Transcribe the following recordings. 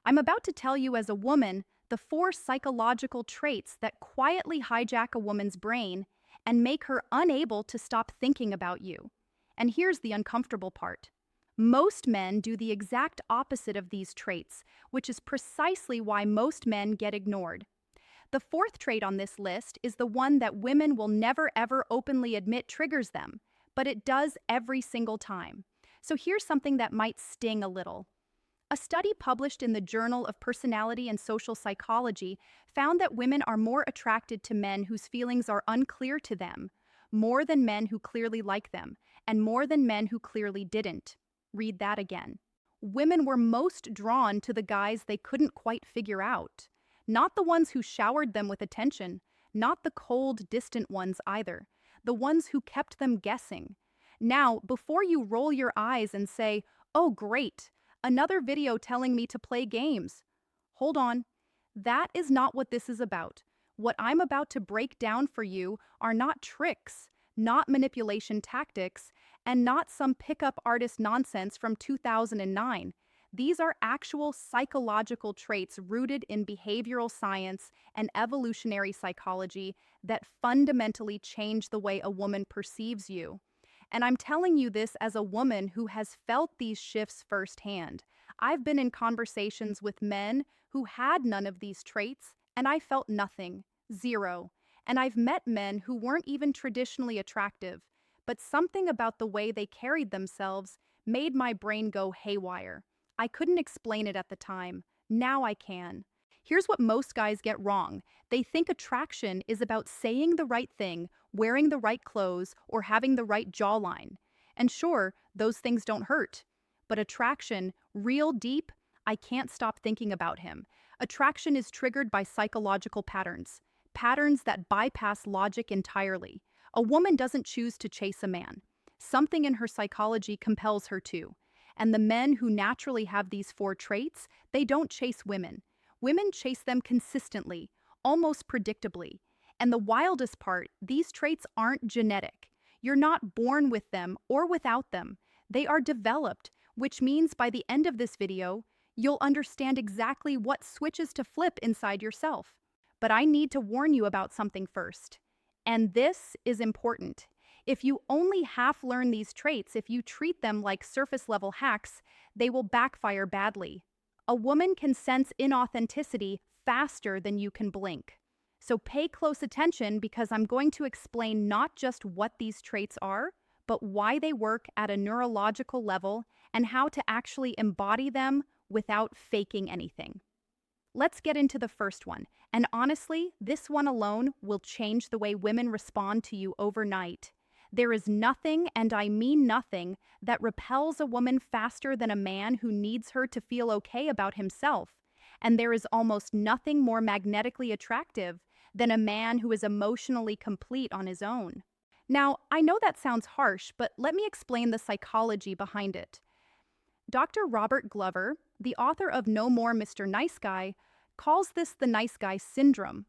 I'm about to tell you, as a woman, the four psychological traits that quietly hijack a woman's brain and make her unable to stop thinking about you. And here's the uncomfortable part. Most men do the exact opposite of these traits, which is precisely why most men get ignored. The fourth trait on this list is the one that women will never ever openly admit triggers them, but it does every single time. So here's something that might sting a little. A study published in the Journal of Personality and Social Psychology found that women are more attracted to men whose feelings are unclear to them, more than men who clearly like them, and more than men who clearly didn't. Read that again. Women were most drawn to the guys they couldn't quite figure out. Not the ones who showered them with attention, not the cold, distant ones either, the ones who kept them guessing. Now, before you roll your eyes and say, "Oh, great, another video telling me to play games," hold on. That is not what this is about. What I'm about to break down for you are not tricks, not manipulation tactics, and not some pickup artist nonsense from 2009. These are actual psychological traits rooted in behavioral science and evolutionary psychology that fundamentally change the way a woman perceives you. And I'm telling you this as a woman who has felt these shifts firsthand. I've been in conversations with men who had none of these traits, and I felt nothing, zero. And I've met men who weren't even traditionally attractive, but something about the way they carried themselves made my brain go haywire. I couldn't explain it at the time. Now I can. Here's what most guys get wrong. They think attraction is about saying the right thing, wearing the right clothes, or having the right jawline. And sure, those things don't hurt. But attraction, real deep, I can't stop thinking about him. Attraction is triggered by psychological patterns, patterns that bypass logic entirely. A woman doesn't choose to chase a man. Something in her psychology compels her to. And the men who naturally have these four traits, they don't chase women. Women chase them consistently, almost predictably. And the wildest part, these traits aren't genetic. You're not born with them or without them. They are developed, which means by the end of this video, you'll understand exactly what switches to flip inside yourself. But I need to warn you about something first. And this is important. If you only half learn these traits, if you treat them like surface-level hacks, they will backfire badly. A woman can sense inauthenticity faster than you can blink. So pay close attention, because I'm going to explain not just what these traits are, but why they work at a neurological level and how to actually embody them without faking anything. Let's get into the first one, and honestly, this one alone will change the way women respond to you overnight. There is nothing, and I mean nothing, that repels a woman faster than a man who needs her to feel okay about himself. And there is almost nothing more magnetically attractive than a man who is emotionally complete on his own. Now, I know that sounds harsh, but let me explain the psychology behind it. Dr. Robert Glover, the author of No More Mr. Nice Guy, calls this the nice guy syndrome.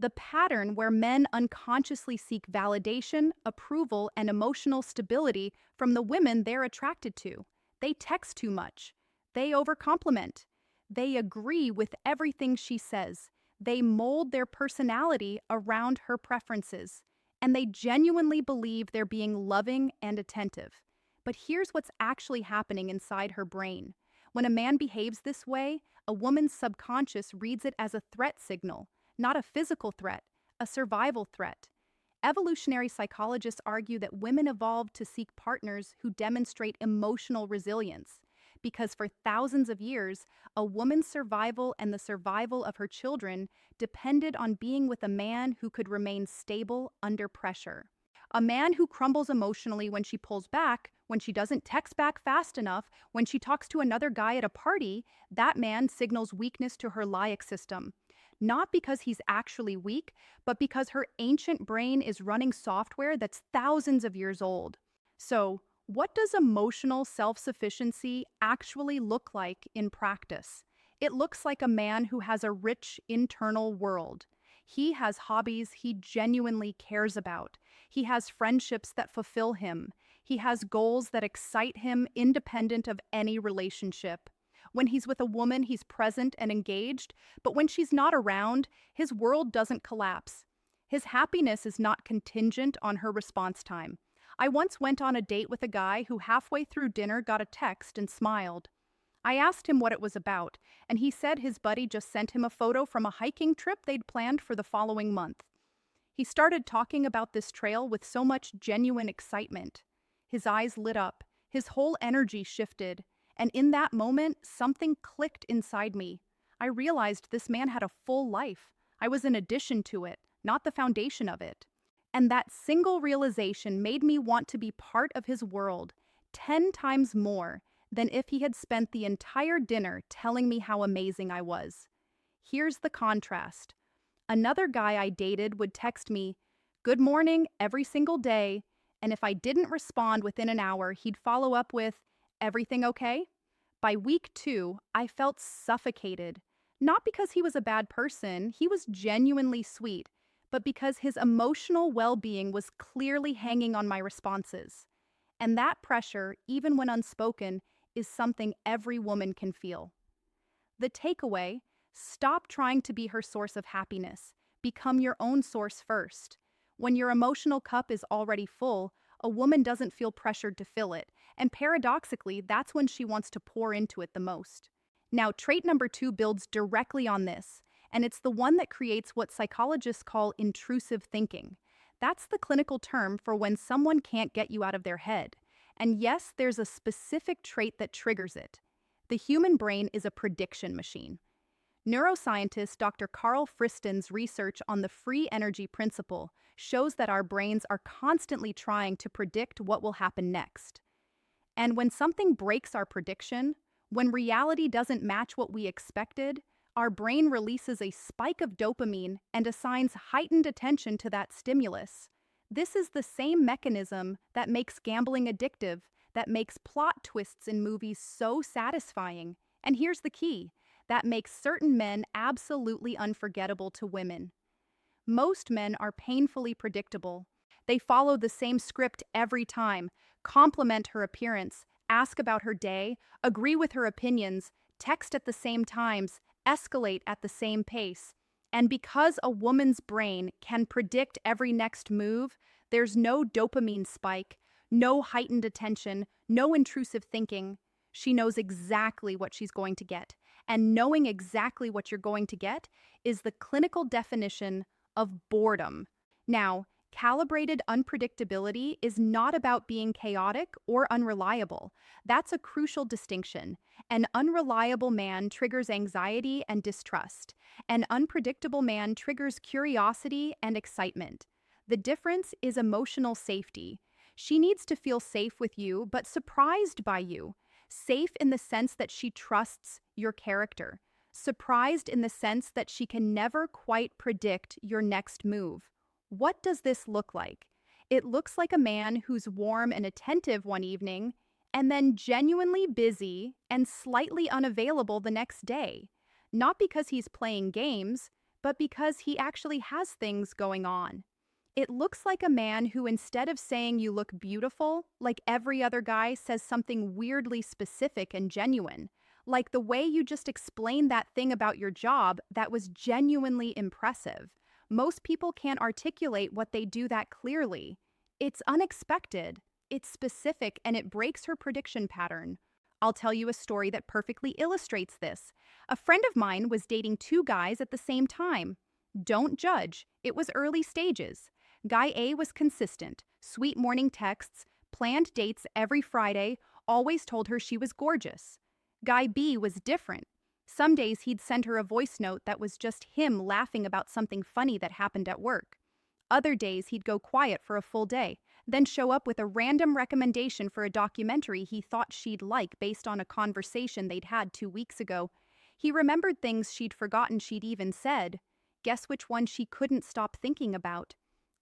The pattern where men unconsciously seek validation, approval, and emotional stability from the women they're attracted to. They text too much. They overcompliment. They agree with everything she says. They mold their personality around her preferences. And they genuinely believe they're being loving and attentive. But here's what's actually happening inside her brain. When a man behaves this way, a woman's subconscious reads it as a threat signal. Not a physical threat, a survival threat. Evolutionary psychologists argue that women evolved to seek partners who demonstrate emotional resilience, because for thousands of years, a woman's survival and the survival of her children depended on being with a man who could remain stable under pressure. A man who crumbles emotionally when she pulls back, when she doesn't text back fast enough, when she talks to another guy at a party, that man signals weakness to her limbic system. Not because he's actually weak, but because her ancient brain is running software that's thousands of years old. So, what does emotional self-sufficiency actually look like in practice? It looks like a man who has a rich internal world. He has hobbies he genuinely cares about. He has friendships that fulfill him. He has goals that excite him independent of any relationship. When he's with a woman, he's present and engaged, but when she's not around, his world doesn't collapse. His happiness is not contingent on her response time. I once went on a date with a guy who halfway through dinner got a text and smiled. I asked him what it was about, and he said his buddy just sent him a photo from a hiking trip they'd planned for the following month. He started talking about this trail with so much genuine excitement. His eyes lit up, his whole energy shifted, and in that moment, something clicked inside me. I realized this man had a full life. I was an addition to it, not the foundation of it. And that single realization made me want to be part of his world 10 times more than if he had spent the entire dinner telling me how amazing I was. Here's the contrast. Another guy I dated would text me, "Good morning," every single day, and if I didn't respond within an hour, he'd follow up with, "Everything okay?" By week 2, I felt suffocated. Not because he was a bad person, he was genuinely sweet, but because his emotional well-being was clearly hanging on my responses. And that pressure, even when unspoken, is something every woman can feel. The takeaway: stop trying to be her source of happiness. Become your own source first. When your emotional cup is already full, a woman doesn't feel pressured to fill it, and paradoxically, that's when she wants to pour into it the most. Now, trait number 2 builds directly on this, and it's the one that creates what psychologists call intrusive thinking. That's the clinical term for when someone can't get you out of their head. And yes, there's a specific trait that triggers it. The human brain is a prediction machine. Neuroscientist Dr. Carl Friston's research on the free energy principle shows that our brains are constantly trying to predict what will happen next. And when something breaks our prediction, when reality doesn't match what we expected, our brain releases a spike of dopamine and assigns heightened attention to that stimulus. This is the same mechanism that makes gambling addictive, that makes plot twists in movies so satisfying. And here's the key: that makes certain men absolutely unforgettable to women. Most men are painfully predictable. They follow the same script every time: compliment her appearance, ask about her day, agree with her opinions, text at the same times, escalate at the same pace. And because a woman's brain can predict every next move, there's no dopamine spike, no heightened attention, no intrusive thinking. She knows exactly what she's going to get. And knowing exactly what you're going to get is the clinical definition of boredom. Now, calibrated unpredictability is not about being chaotic or unreliable. That's a crucial distinction. An unreliable man triggers anxiety and distrust. An unpredictable man triggers curiosity and excitement. The difference is emotional safety. She needs to feel safe with you, but surprised by you. Safe in the sense that she trusts your character. Surprised in the sense that she can never quite predict your next move. What does this look like? It looks like a man who's warm and attentive one evening, and then genuinely busy and slightly unavailable the next day. Not because he's playing games, but because he actually has things going on. It looks like a man who, instead of saying you look beautiful, like every other guy, says something weirdly specific and genuine. Like the way you just explained that thing about your job that was genuinely impressive. Most people can't articulate what they do that clearly. It's unexpected, it's specific, and it breaks her prediction pattern. I'll tell you a story that perfectly illustrates this. A friend of mine was dating 2 guys at the same time. Don't judge, it was early stages. Guy A was consistent, sweet morning texts, planned dates every Friday, always told her she was gorgeous. Guy B was different. Some days he'd send her a voice note that was just him laughing about something funny that happened at work. Other days he'd go quiet for a full day, then show up with a random recommendation for a documentary he thought she'd like based on a conversation they'd had 2 weeks ago. He remembered things she'd forgotten she'd even said. Guess which one she couldn't stop thinking about?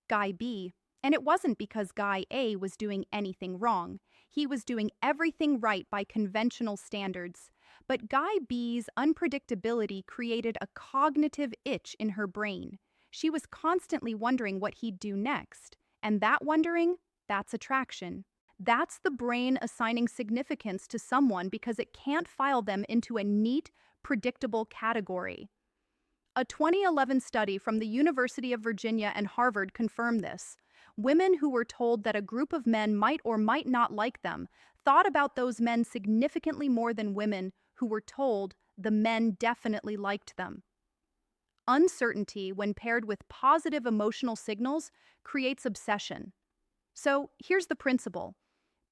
Guy B. And it wasn't because Guy A was doing anything wrong. He was doing everything right by conventional standards. But Guy B's unpredictability created a cognitive itch in her brain. She was constantly wondering what he'd do next. And that wondering, that's attraction. That's the brain assigning significance to someone because it can't file them into a neat, predictable category. A 2011 study from the University of Virginia and Harvard confirmed this. Women who were told that a group of men might or might not like them thought about those men significantly more than women who were told the men definitely liked them. Uncertainty, when paired with positive emotional signals, creates obsession. So here's the principle: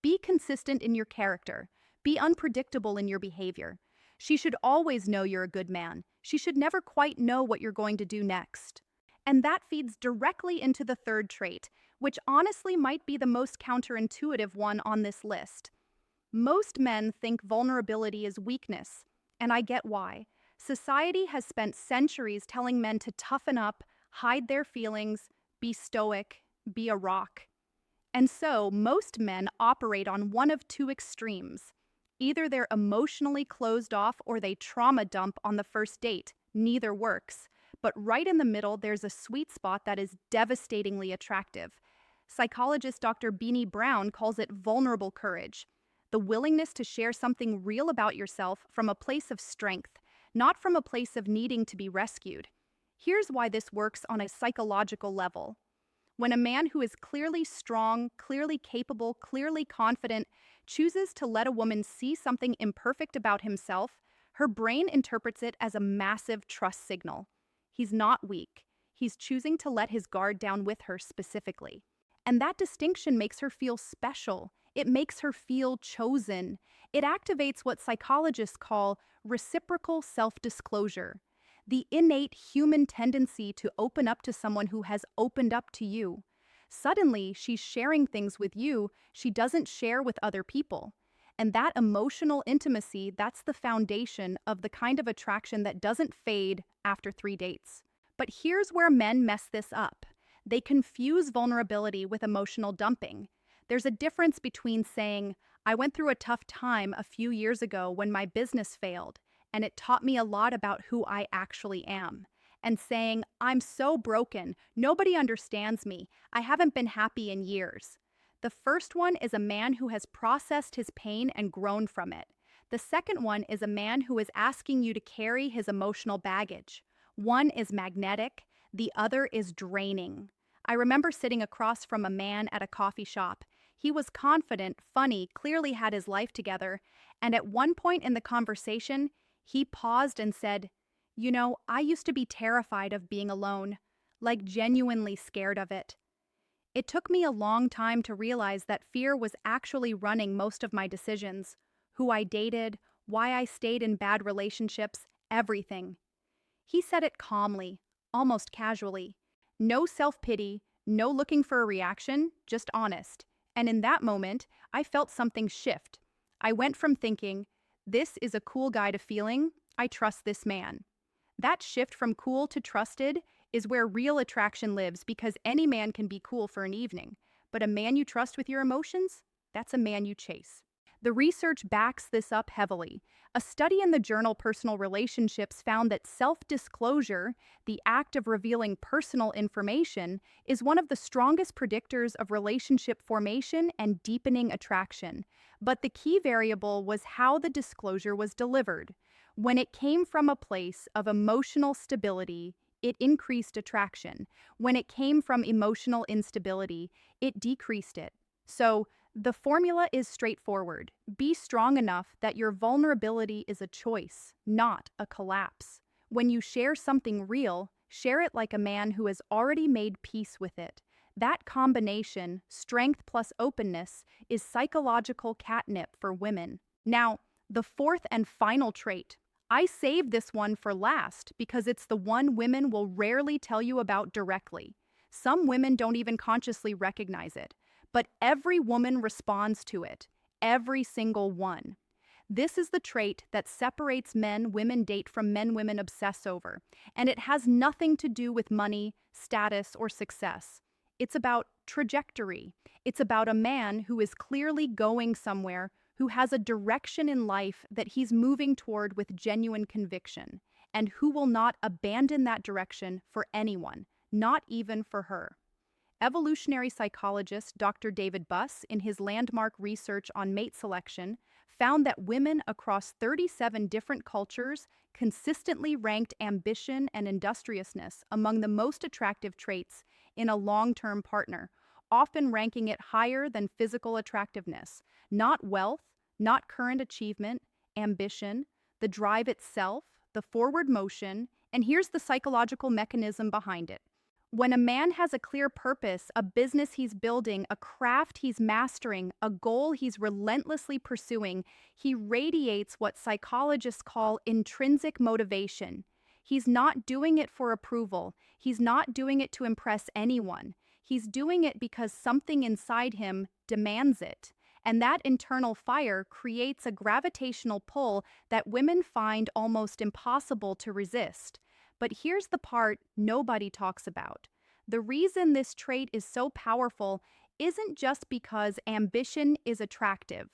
be consistent in your character, be unpredictable in your behavior. She should always know you're a good man. She should never quite know what you're going to do next. And that feeds directly into the third trait, which honestly might be the most counterintuitive one on this list. Most men think vulnerability is weakness, and I get why. Society has spent centuries telling men to toughen up, hide their feelings, be stoic, be a rock. And so, most men operate on one of two extremes. Either they're emotionally closed off or they trauma dump on the first date. Neither works. But right in the middle, there's a sweet spot that is devastatingly attractive. Psychologist Dr. Beanie Brown calls it vulnerable courage, the willingness to share something real about yourself from a place of strength, not from a place of needing to be rescued. Here's why this works on a psychological level. When a man who is clearly strong, clearly capable, clearly confident chooses to let a woman see something imperfect about himself, her brain interprets it as a massive trust signal. He's not weak. He's choosing to let his guard down with her specifically. And that distinction makes her feel special. It makes her feel chosen. It activates what psychologists call reciprocal self-disclosure, the innate human tendency to open up to someone who has opened up to you. Suddenly, she's sharing things with you she doesn't share with other people. And that emotional intimacy, that's the foundation of the kind of attraction that doesn't fade after 3 dates. But here's where men mess this up. They confuse vulnerability with emotional dumping. There's a difference between saying, "I went through a tough time a few years ago when my business failed, and it taught me a lot about who I actually am," and saying, "I'm so broken, nobody understands me, I haven't been happy in years." The first one is a man who has processed his pain and grown from it. The second one is a man who is asking you to carry his emotional baggage. One is magnetic, the other is draining. I remember sitting across from a man at a coffee shop. He was confident, funny, clearly had his life together, and at one point in the conversation, he paused and said, "You know, I used to be terrified of being alone, like genuinely scared of it." It took me a long time to realize that fear was actually running most of my decisions: who I dated, why I stayed in bad relationships, everything. He said it calmly, almost casually. No self-pity, no looking for a reaction, just honest. And in that moment, I felt something shift. I went from thinking, "This is a cool guy," to feeling, "I trust this man." That shift from cool to trusted is where real attraction lives, because any man can be cool for an evening, but a man you trust with your emotions, that's a man you chase. The research backs this up heavily. A study in the journal Personal Relationships found that self-disclosure, the act of revealing personal information, is one of the strongest predictors of relationship formation and deepening attraction. But the key variable was how the disclosure was delivered. When it came from a place of emotional stability, it increased attraction. When it came from emotional instability, it decreased it. So, the formula is straightforward. Be strong enough that your vulnerability is a choice, not a collapse. When you share something real, share it like a man who has already made peace with it. That combination, strength plus openness, is psychological catnip for women. Now, the fourth and final trait. I saved this one for last because it's the one women will rarely tell you about directly. Some women don't even consciously recognize it. But every woman responds to it, every single one. This is the trait that separates men women date from men women obsess over, and it has nothing to do with money, status, or success. It's about trajectory. It's about a man who is clearly going somewhere, who has a direction in life that he's moving toward with genuine conviction, and who will not abandon that direction for anyone, not even for her. Evolutionary psychologist Dr. David Buss, in his landmark research on mate selection, found that women across 37 different cultures consistently ranked ambition and industriousness among the most attractive traits in a long-term partner, often ranking it higher than physical attractiveness. Not wealth, not current achievement, ambition, the drive itself, the forward motion, and here's the psychological mechanism behind it. When a man has a clear purpose, a business he's building, a craft he's mastering, a goal he's relentlessly pursuing, he radiates what psychologists call intrinsic motivation. He's not doing it for approval. He's not doing it to impress anyone. He's doing it because something inside him demands it. And that internal fire creates a gravitational pull that women find almost impossible to resist. But here's the part nobody talks about. The reason this trait is so powerful isn't just because ambition is attractive.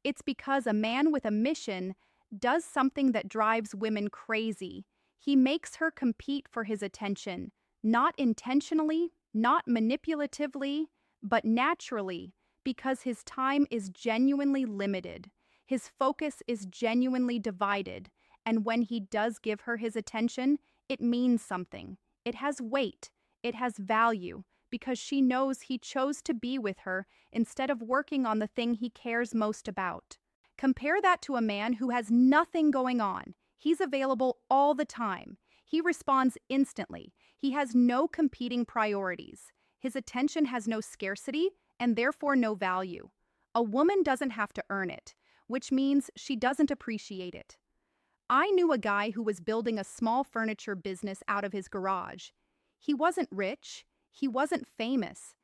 It's because a man with a mission does something that drives women crazy. He makes her compete for his attention, not intentionally, not manipulatively, but naturally, because his time is genuinely limited. His focus is genuinely divided, and when he does give her his attention, it means something. It has weight. It has value because she knows he chose to be with her instead of working on the thing he cares most about. Compare that to a man who has nothing going on. He's available all the time. He responds instantly. He has no competing priorities. His attention has no scarcity and therefore no value. A woman doesn't have to earn it, which means she doesn't appreciate it. I knew a guy who was building a small furniture business out of his garage. He wasn't rich. He wasn't famous.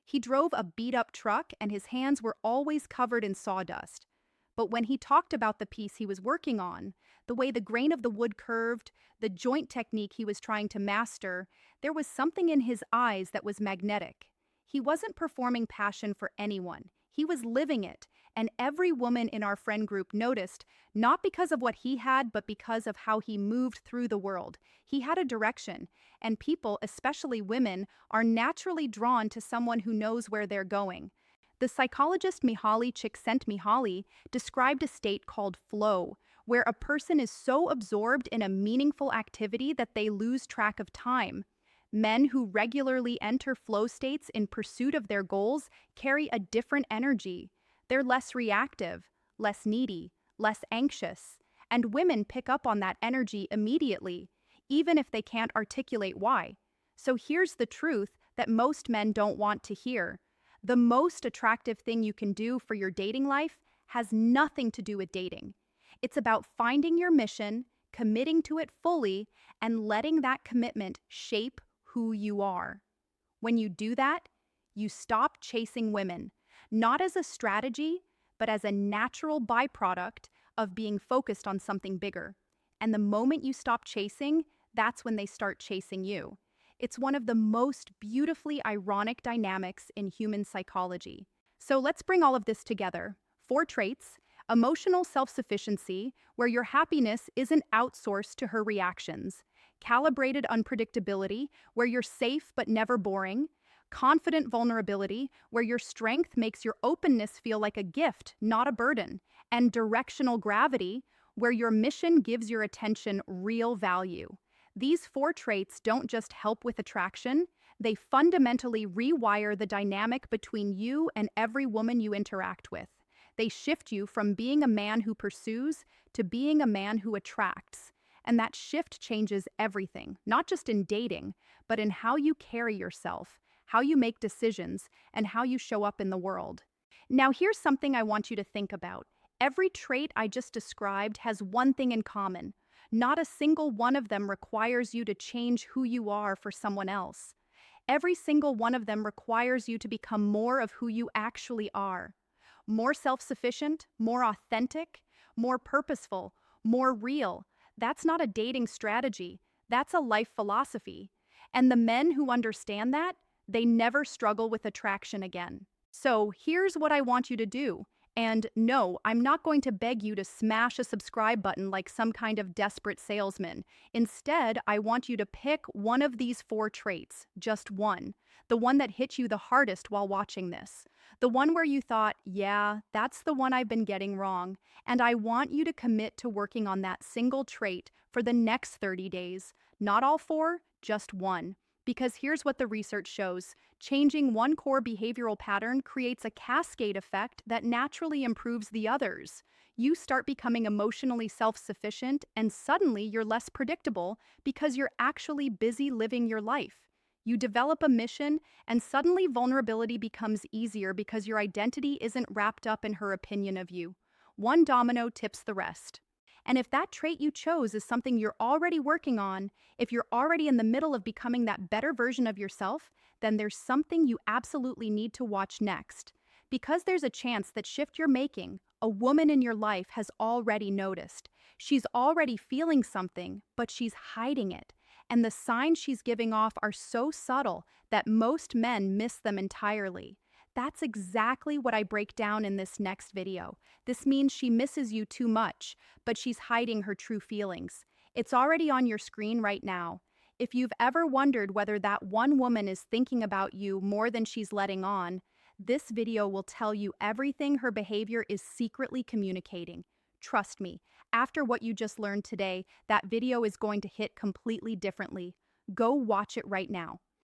He drove a beat-up truck and his hands were always covered in sawdust. But when he talked about the piece he was working on, the way the grain of the wood curved, the joint technique he was trying to master, there was something in his eyes that was magnetic. He wasn't performing passion for anyone. He was living it, and every woman in our friend group noticed, not because of what he had, but because of how he moved through the world. He had a direction, and people, especially women, are naturally drawn to someone who knows where they're going. The psychologist Mihaly Csikszentmihalyi described a state called flow, where a person is so absorbed in a meaningful activity that they lose track of time. Men who regularly enter flow states in pursuit of their goals carry a different energy. They're less reactive, less needy, less anxious, and women pick up on that energy immediately, even if they can't articulate why. So here's the truth that most men don't want to hear. The most attractive thing you can do for your dating life has nothing to do with dating. It's about finding your mission, committing to it fully, and letting that commitment shape who you are. When you do that, you stop chasing women, not as a strategy, but as a natural byproduct of being focused on something bigger. And the moment you stop chasing, that's when they start chasing you. It's one of the most beautifully ironic dynamics in human psychology. So let's bring all of this together. 4 traits: emotional self-sufficiency, where your happiness isn't outsourced to her reactions; calibrated unpredictability, where you're safe but never boring; confident vulnerability, where your strength makes your openness feel like a gift, not a burden; and directional gravity, where your mission gives your attention real value. These 4 traits don't just help with attraction, they fundamentally rewire the dynamic between you and every woman you interact with. They shift you from being a man who pursues to being a man who attracts. And that shift changes everything, not just in dating, but in how you carry yourself, how you make decisions, and how you show up in the world. Now, here's something I want you to think about. Every trait I just described has one thing in common. Not a single one of them requires you to change who you are for someone else. Every single one of them requires you to become more of who you actually are. More self-sufficient, more authentic, more purposeful, more real. That's not a dating strategy. That's a life philosophy. And the men who understand that, they never struggle with attraction again. So here's what I want you to do. And no, I'm not going to beg you to smash a subscribe button like some kind of desperate salesman. Instead, I want you to pick one of these four traits, just one, the one that hit you the hardest while watching this. The one where you thought, yeah, that's the one I've been getting wrong. And I want you to commit to working on that single trait for the next 30 days. Not all four, just one. Because here's what the research shows: changing one core behavioral pattern creates a cascade effect that naturally improves the others. You start becoming emotionally self sufficient, and suddenly you're less predictable because you're actually busy living your life. You develop a mission, and suddenly vulnerability becomes easier because your identity isn't wrapped up in her opinion of you. One domino tips the rest. And if that trait you chose is something you're already working on, if you're already in the middle of becoming that better version of yourself, then there's something you absolutely need to watch next. Because there's a chance that shift you're making, a woman in your life has already noticed. She's already feeling something, but she's hiding it. And the signs she's giving off are so subtle that most men miss them entirely. That's exactly what I break down in this next video. This means she misses you too much, but she's hiding her true feelings. It's already on your screen right now. If you've ever wondered whether that one woman is thinking about you more than she's letting on, this video will tell you everything her behavior is secretly communicating. Trust me, after what you just learned today, that video is going to hit completely differently. Go watch it right now.